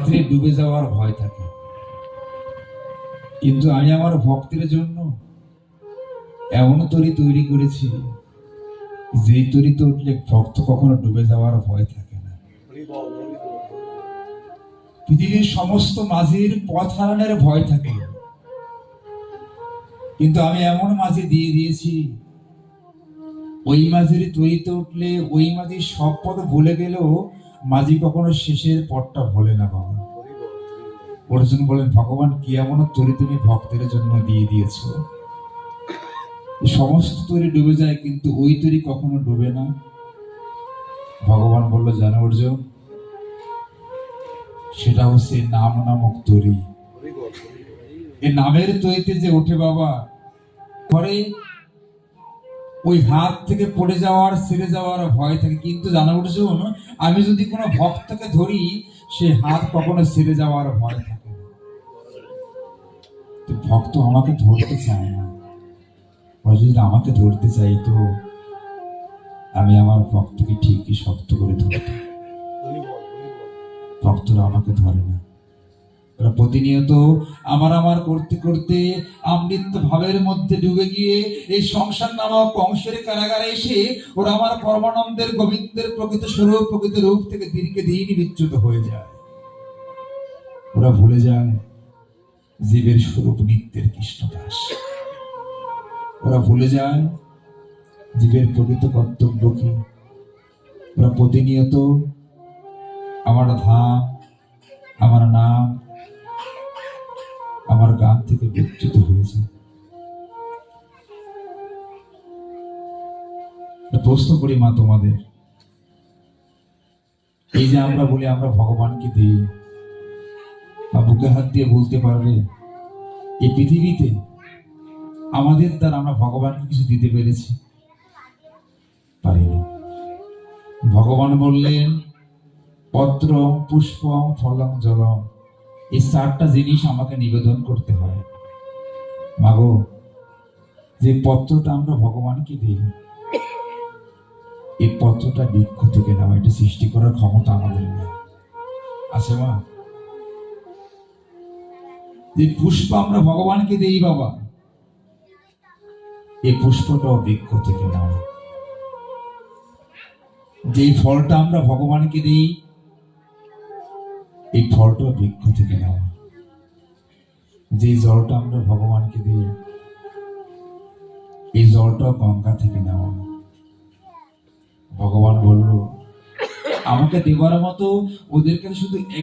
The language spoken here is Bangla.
রাত্রে ডুবে যাওয়ার ভয় থাকে, কিন্তু আমি আমার ভক্তের জন্য এমন তরি তৈরি করেছি যেই তরিতে উঠলে ভক্ত কখনো ডুবে যাওয়ার ভয় থাকে না। পৃথিবীর সমস্ত মাঝির পথ হারানোর ভয় থাকে, কিন্তু আমি এমন মাঝি দিয়ে দিয়েছি ওই মাঝির তরিতে উঠলে ওই মাঝি সব পথ ভুলে গেলেও মাঝি কখনো শেষের পথটা ভোলে না। বাবা অর্জুন বলেন, ভগবান কি এমন তরি তুমি ভক্তের জন্য দিয়ে দিয়েছো, সমস্ত তরি ডুবে যায় কিন্তু ওই তরি কখনো ডুবে না। ভগবান বলল, জানো অর্জুন, সেটা হচ্ছে নাম নামক তরি। এই নামের তরিতে যে ওঠে বাবা, পরে ওই হাত থেকে পড়ে যাওয়ার ছিঁড়ে যাওয়ার ভয় থাকে, কিন্তু জানা অর্জুন, আমি যদি কোনো ভক্তকে ধরি সে হাত কখনো ছিঁড়ে যাওয়ার ভয় থাকে না। ভক্ত আমাকে ধরতে চায় না, যদি আমাকে ধরতে চাই তো আমি আমার ভক্তকে ঠিকই শক্ত করে ধরতাম। ভক্তরা আমাকে ধরে না, ওরা প্রতিনিয়ত আমার করতে করতে আমৃত্য ভাবের মধ্যে ডুবে গিয়ে এই সংসার নামক কংসের কারাগারে এসে ওরা আমার পরমানন্দের গোবিন্দের প্রকৃত স্বরূপ প্রকৃত রূপ থেকে দিনকে দিন বিচ্যুত হয়ে যায়। ওরা ভুলে যায় জীবের স্বরূপ নিত্যের কৃষ্ণদাস। ওরা ভুলে যায় জীবের প্রকৃত কর্তব্য কি। ওরা প্রতিনিয়ত আমার ধাম, আমার নাম, আমার গান থেকে বিচ্যুত হয়েছে। প্রশ্ন করি মা তোমাদের, এই যে আমরা বলি আমরা ভগবানকে দিই, বা বুকে হাত দিয়ে বলতে পারবে এই পৃথিবীতে আমাদের দ্বারা আমরা ভগবানকে কিছু দিতে পেরেছি? পারিনি। ভগবান বললেন, পত্র পুষ্পম ফলম জলম, এই চারটা জিনিস আমাকে নিবেদন করতে হয়। মাগো, যে পত্রটা আমরা ভগবানকে দিই, এই পত্রটা বৃক্ষ থেকে নেওয়া, এটা সৃষ্টি করার ক্ষমতা আমাদের নেই। আছে মা? যে পুষ্প আমরা ভগবানকে দিই বাবা, এই পুষ্পটাও বৃক্ষ থেকে নেওয়া। যে ফলটা আমরা ভগবানকে দিই, এই ফলটা বৃক্ষ থেকে নেওয়া। যে জলটা আমরা ভগবানকে দিই, এই জলটাও গঙ্গা থেকে নেওয়া। ভগবান বলল, আমাকে দেবার মতো ওদেরকে শুধু